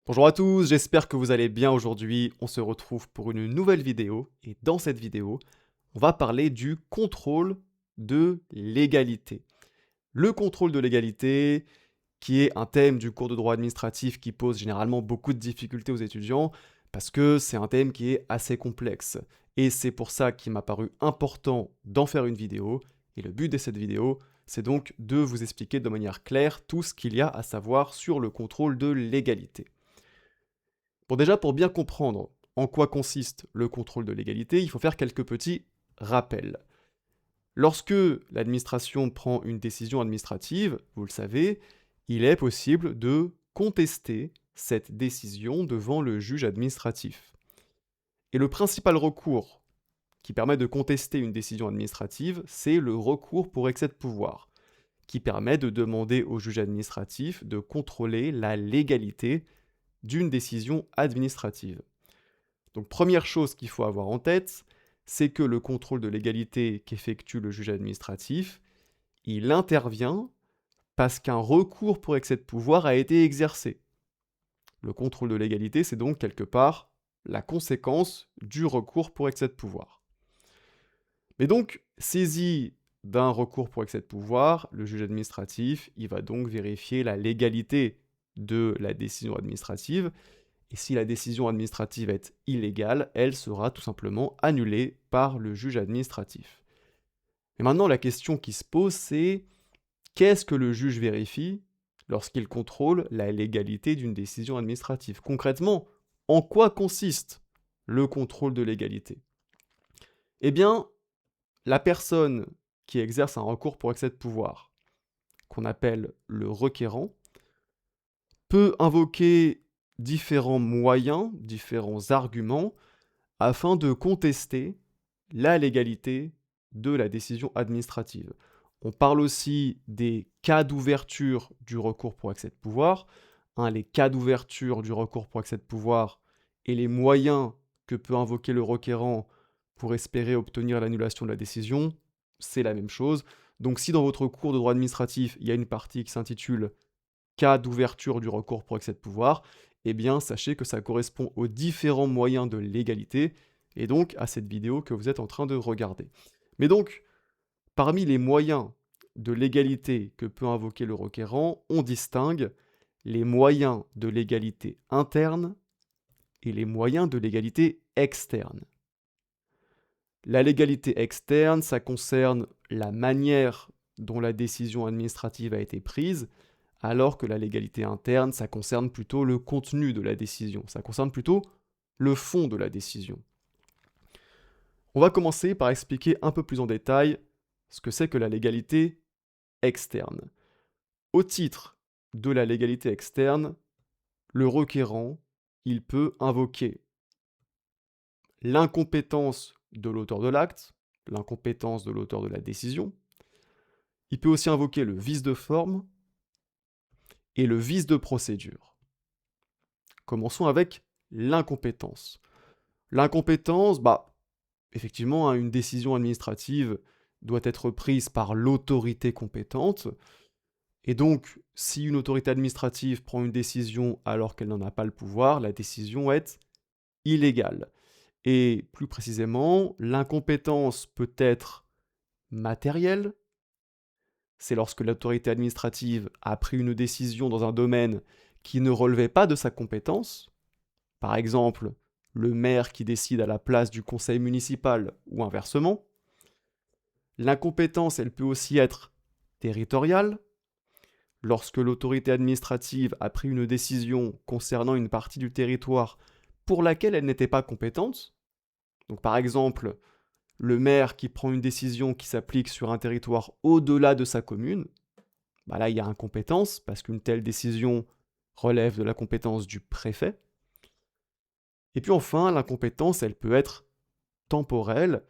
Bonjour à tous, j'espère que vous allez bien aujourd'hui. On se retrouve pour une nouvelle vidéo et dans cette vidéo, on va parler du contrôle de l'égalité. Le contrôle de l'égalité, qui est un thème du cours de droit administratif qui pose généralement beaucoup de difficultés aux étudiants parce que c'est un thème qui est assez complexe. Et c'est pour ça qu'il m'a paru important d'en faire une vidéo. Et le but de cette vidéo, c'est donc de vous expliquer de manière claire tout ce qu'il y a à savoir sur le contrôle de l'égalité. Bon, déjà, pour bien comprendre en quoi consiste le contrôle de légalité, il faut faire quelques petits rappels. Lorsque l'administration prend une décision administrative, vous le savez, il est possible de contester cette décision devant le juge administratif. Et le principal recours qui permet de contester une décision administrative, c'est le recours pour excès de pouvoir, qui permet de demander au juge administratif de contrôler la légalité d'une décision administrative. Donc première chose qu'il faut avoir en tête, c'est que le contrôle de légalité qu'effectue le juge administratif, il intervient parce qu'un recours pour excès de pouvoir a été exercé. Le contrôle de légalité, c'est donc quelque part la conséquence du recours pour excès de pouvoir. Mais donc, saisi d'un recours pour excès de pouvoir, le juge administratif, il va donc vérifier la légalité de la décision administrative. Et si la décision administrative est illégale, elle sera tout simplement annulée par le juge administratif. Et maintenant, la question qui se pose, c'est qu'est-ce que le juge vérifie lorsqu'il contrôle la légalité d'une décision administrative? Concrètement, en quoi consiste le contrôle de légalité? Eh bien, la personne qui exerce un recours pour excès de pouvoir, qu'on appelle le requérant, peut invoquer différents moyens, différents arguments afin de contester la légalité de la décision administrative. On parle aussi des cas d'ouverture du recours pour excès de pouvoir. Les cas d'ouverture du recours pour excès de pouvoir et les moyens que peut invoquer le requérant pour espérer obtenir l'annulation de la décision, c'est la même chose. Donc si dans votre cours de droit administratif, il y a une partie qui s'intitule cas d'ouverture du recours pour excès de pouvoir, eh bien sachez que ça correspond aux différents moyens de légalité et donc à cette vidéo que vous êtes en train de regarder. Mais donc, parmi les moyens de légalité que peut invoquer le requérant, on distingue les moyens de légalité interne et les moyens de légalité externe. La légalité externe, ça concerne la manière dont la décision administrative a été prise, alors que la légalité interne, ça concerne plutôt le contenu de la décision, ça concerne plutôt le fond de la décision. On va commencer par expliquer un peu plus en détail ce que c'est que la légalité externe. Au titre de la légalité externe, le requérant, il peut invoquer l'incompétence de l'auteur de l'acte, l'incompétence de l'auteur de la décision. Il peut aussi invoquer le vice de forme et le vice de procédure. Commençons avec l'incompétence. L'incompétence, effectivement, une décision administrative doit être prise par l'autorité compétente. Et donc, si une autorité administrative prend une décision alors qu'elle n'en a pas le pouvoir, la décision est illégale. Et plus précisément, l'incompétence peut être matérielle. C'est lorsque l'autorité administrative a pris une décision dans un domaine qui ne relevait pas de sa compétence. Par exemple, le maire qui décide à la place du conseil municipal ou inversement. L'incompétence, elle peut aussi être territoriale. Lorsque l'autorité administrative a pris une décision concernant une partie du territoire pour laquelle elle n'était pas compétente, donc par exemple, le maire qui prend une décision qui s'applique sur un territoire au-delà de sa commune, là il y a incompétence parce qu'une telle décision relève de la compétence du préfet. Et puis enfin, l'incompétence, elle peut être temporelle.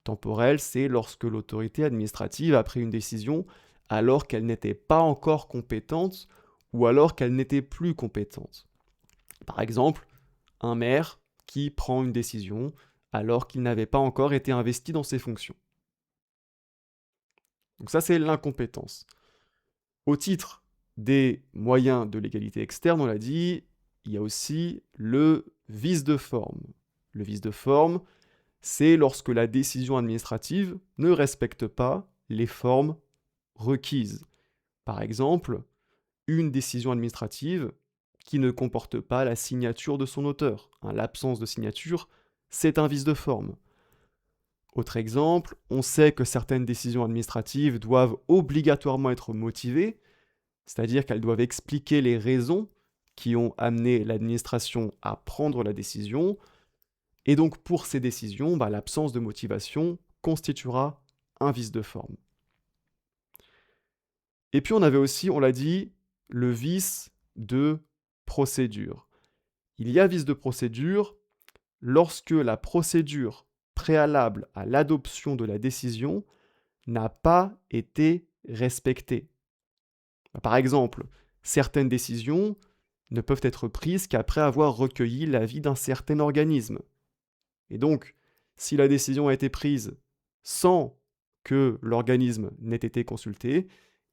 Temporelle, c'est lorsque l'autorité administrative a pris une décision alors qu'elle n'était pas encore compétente ou alors qu'elle n'était plus compétente. Par exemple, un maire qui prend une décision alors qu'il n'avait pas encore été investi dans ses fonctions. Donc ça, c'est l'incompétence. Au titre des moyens de légalité externe, on l'a dit, il y a aussi le vice de forme. Le vice de forme, c'est lorsque la décision administrative ne respecte pas les formes requises. Par exemple, une décision administrative qui ne comporte pas la signature de son auteur. L'absence de signature, c'est un vice de forme. Autre exemple, on sait que certaines décisions administratives doivent obligatoirement être motivées, c'est-à-dire qu'elles doivent expliquer les raisons qui ont amené l'administration à prendre la décision, et donc pour ces décisions, l'absence de motivation constituera un vice de forme. Et puis on avait aussi, on l'a dit, le vice de procédure. Il y a vice de procédure lorsque la procédure préalable à l'adoption de la décision n'a pas été respectée. Par exemple, certaines décisions ne peuvent être prises qu'après avoir recueilli l'avis d'un certain organisme. Et donc, si la décision a été prise sans que l'organisme n'ait été consulté,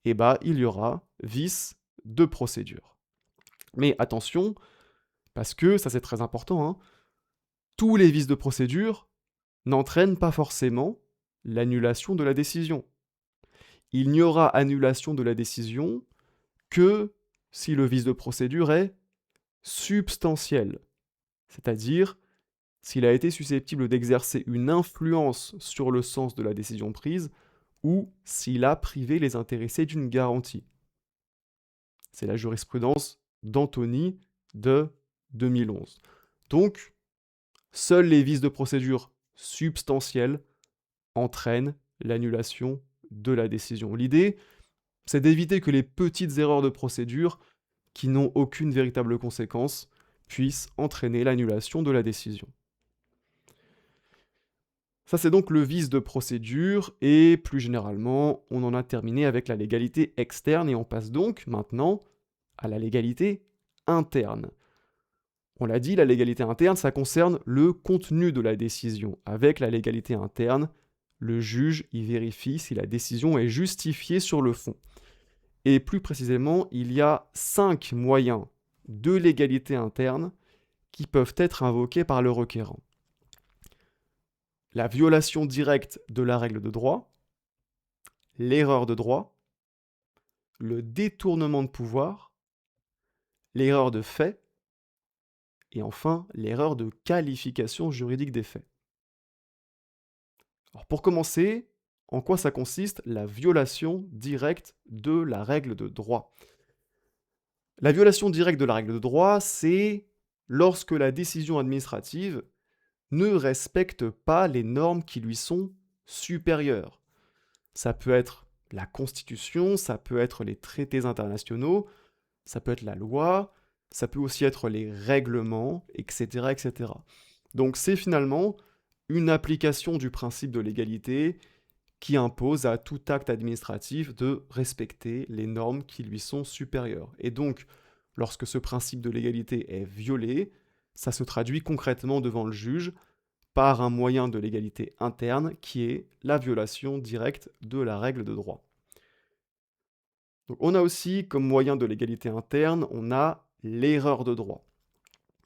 il y aura vice de procédure. Mais attention, parce que, ça c'est très important, tous les vices de procédure n'entraînent pas forcément l'annulation de la décision. Il n'y aura annulation de la décision que si le vice de procédure est substantiel, c'est-à-dire s'il a été susceptible d'exercer une influence sur le sens de la décision prise ou s'il a privé les intéressés d'une garantie. C'est la jurisprudence d'Anthony de 2011. Donc, seuls les vices de procédure substantiels entraînent l'annulation de la décision. L'idée, c'est d'éviter que les petites erreurs de procédure, qui n'ont aucune véritable conséquence, puissent entraîner l'annulation de la décision. Ça, c'est donc le vice de procédure, et plus généralement, on en a terminé avec la légalité externe, et on passe donc maintenant à la légalité interne. On l'a dit, la légalité interne, ça concerne le contenu de la décision. Avec la légalité interne, le juge y vérifie si la décision est justifiée sur le fond. Et plus précisément, il y a 5 moyens de légalité interne qui peuvent être invoqués par le requérant. La violation directe de la règle de droit, l'erreur de droit, le détournement de pouvoir, l'erreur de fait, et enfin l'erreur de qualification juridique des faits. Alors pour commencer, en quoi ça consiste la violation directe de la règle de droit? La violation directe de la règle de droit, c'est lorsque la décision administrative ne respecte pas les normes qui lui sont supérieures. Ça peut être la Constitution, ça peut être les traités internationaux, ça peut être la loi, ça peut aussi être les règlements, etc. etc. Donc c'est finalement une application du principe de l'égalité qui impose à tout acte administratif de respecter les normes qui lui sont supérieures. Et donc, lorsque ce principe de l'égalité est violé, ça se traduit concrètement devant le juge par un moyen de l'égalité interne qui est la violation directe de la règle de droit. Donc, on a aussi comme moyen de l'égalité interne, on a l'erreur de droit.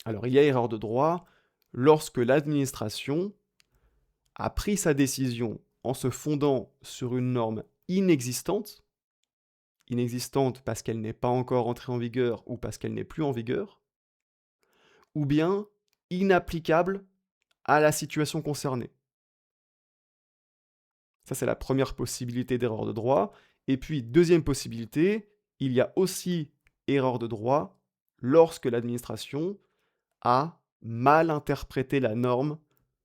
Alors il y a erreur de droit lorsque l'administration a pris sa décision en se fondant sur une norme inexistante parce qu'elle n'est pas encore entrée en vigueur ou parce qu'elle n'est plus en vigueur, ou bien inapplicable à la situation concernée. Ça, c'est la première possibilité d'erreur de droit. Et puis, deuxième possibilité, il y a aussi erreur de droit lorsque l'administration a mal interprété la norme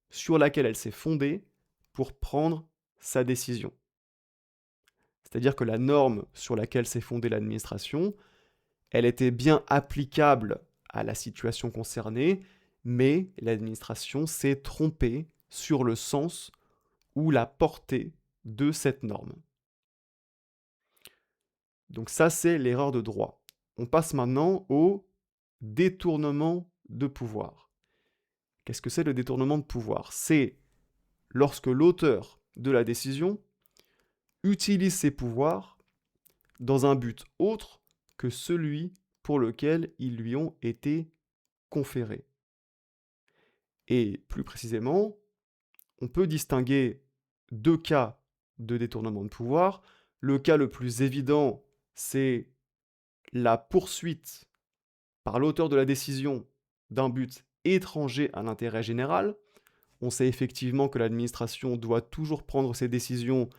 sur laquelle elle s'est fondée pour prendre sa décision. C'est-à-dire que la norme sur laquelle s'est fondée l'administration, elle était bien applicable à la situation concernée, mais l'administration s'est trompée sur le sens ou la portée de cette norme. Donc ça, c'est l'erreur de droit. On passe maintenant au détournement de pouvoir. Qu'est-ce que c'est le détournement de pouvoir? C'est lorsque l'auteur de la décision utilise ses pouvoirs dans un but autre que celui pour lequel ils lui ont été conférée. Et plus précisément, on peut distinguer deux cas de détournement de pouvoir. Le cas le plus évident, c'est la poursuite par l'auteur de la décision d'un but étranger à l'intérêt général. On sait effectivement que l'administration doit toujours prendre ses décisions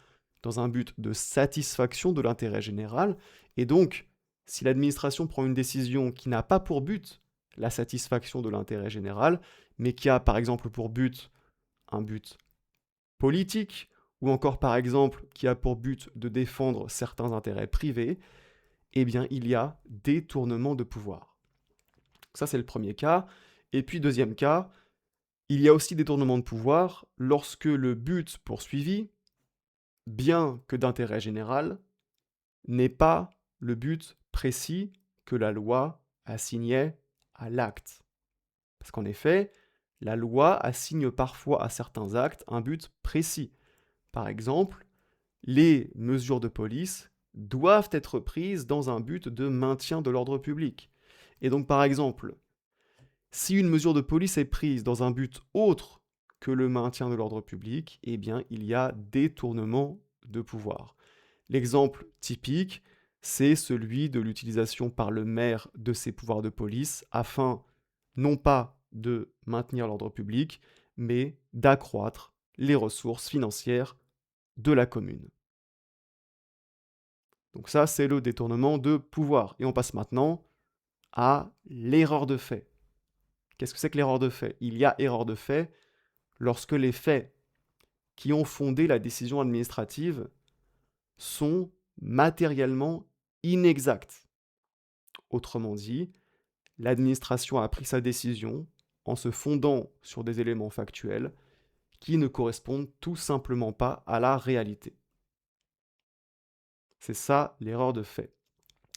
dans un but de satisfaction de l'intérêt général. Et donc, si l'administration prend une décision qui n'a pas pour but la satisfaction de l'intérêt général, mais qui a par exemple pour but un but politique, ou encore par exemple qui a pour but de défendre certains intérêts privés, eh bien il y a détournement de pouvoir. Ça c'est le premier cas. Et puis deuxième cas, il y a aussi détournement de pouvoir lorsque le but poursuivi, bien que d'intérêt général, n'est pas le but précis que la loi assignait à l'acte. Parce qu'en effet, la loi assigne parfois à certains actes un but précis. Par exemple, les mesures de police doivent être prises dans un but de maintien de l'ordre public. Et donc, par exemple, si une mesure de police est prise dans un but autre que le maintien de l'ordre public, eh bien, il y a détournement de pouvoir. L'exemple typique, c'est celui de l'utilisation par le maire de ses pouvoirs de police afin, non pas de maintenir l'ordre public, mais d'accroître les ressources financières de la commune. Donc ça, c'est le détournement de pouvoir. Et on passe maintenant à l'erreur de fait. Qu'est-ce que c'est que l'erreur de fait? Il y a erreur de fait lorsque les faits qui ont fondé la décision administrative sont matériellement inexacts. Autrement dit, l'administration a pris sa décision en se fondant sur des éléments factuels qui ne correspondent tout simplement pas à la réalité. C'est ça l'erreur de fait.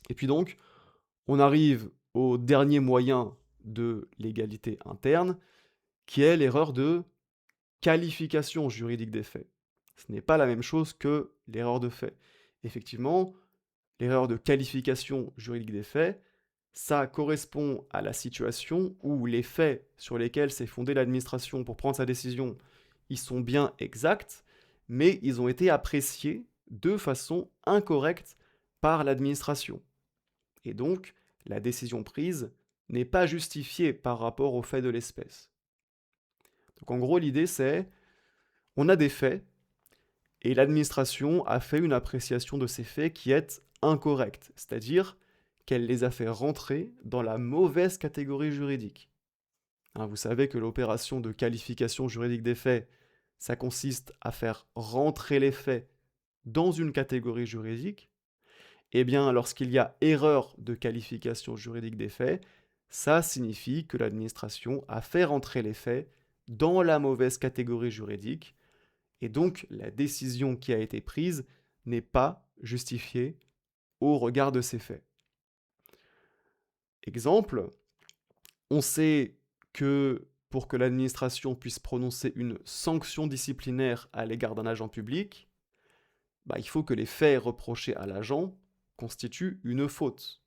Et puis donc, on arrive au dernier moyen de l'égalité interne, qui est l'erreur de qualification juridique des faits. Ce n'est pas la même chose que l'erreur de fait. Effectivement, l'erreur de qualification juridique des faits, ça correspond à la situation où les faits sur lesquels s'est fondée l'administration pour prendre sa décision, ils sont bien exacts, mais ils ont été appréciés de façon incorrecte par l'administration. Et donc, la décision prise n'est pas justifiée par rapport aux faits de l'espèce. Donc en gros, l'idée c'est, on a des faits, et l'administration a fait une appréciation de ces faits qui est incorrecte, c'est-à-dire qu'elle les a fait rentrer dans la mauvaise catégorie juridique. Vous savez que l'opération de qualification juridique des faits, ça consiste à faire rentrer les faits dans une catégorie juridique. Eh bien, lorsqu'il y a erreur de qualification juridique des faits, ça signifie que l'administration a fait rentrer les faits dans la mauvaise catégorie juridique, et donc la décision qui a été prise n'est pas justifiée au regard de ces faits. Exemple, on sait que pour que l'administration puisse prononcer une sanction disciplinaire à l'égard d'un agent public, il faut que les faits reprochés à l'agent constituent une faute.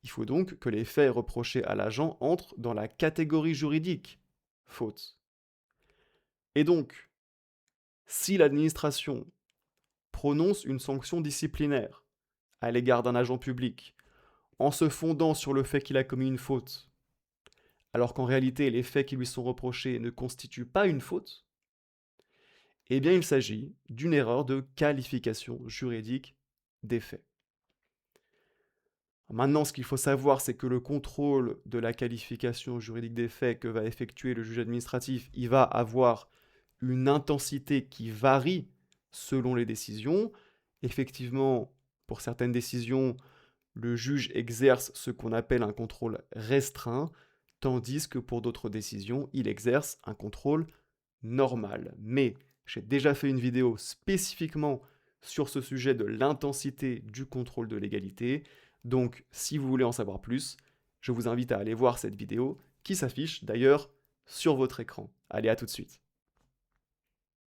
Il faut donc que les faits reprochés à l'agent entrent dans la catégorie juridique faute. Et donc, si l'administration prononce une sanction disciplinaire à l'égard d'un agent public en se fondant sur le fait qu'il a commis une faute, alors qu'en réalité les faits qui lui sont reprochés ne constituent pas une faute, eh bien il s'agit d'une erreur de qualification juridique des faits. Maintenant, ce qu'il faut savoir, c'est que le contrôle de la qualification juridique des faits que va effectuer le juge administratif, il va avoir une intensité qui varie selon les décisions. Effectivement, pour certaines décisions, le juge exerce ce qu'on appelle un contrôle restreint, tandis que pour d'autres décisions, il exerce un contrôle normal. Mais j'ai déjà fait une vidéo spécifiquement sur ce sujet de l'intensité du contrôle de légalité. Donc, si vous voulez en savoir plus, je vous invite à aller voir cette vidéo qui s'affiche d'ailleurs sur votre écran. Allez, à tout de suite.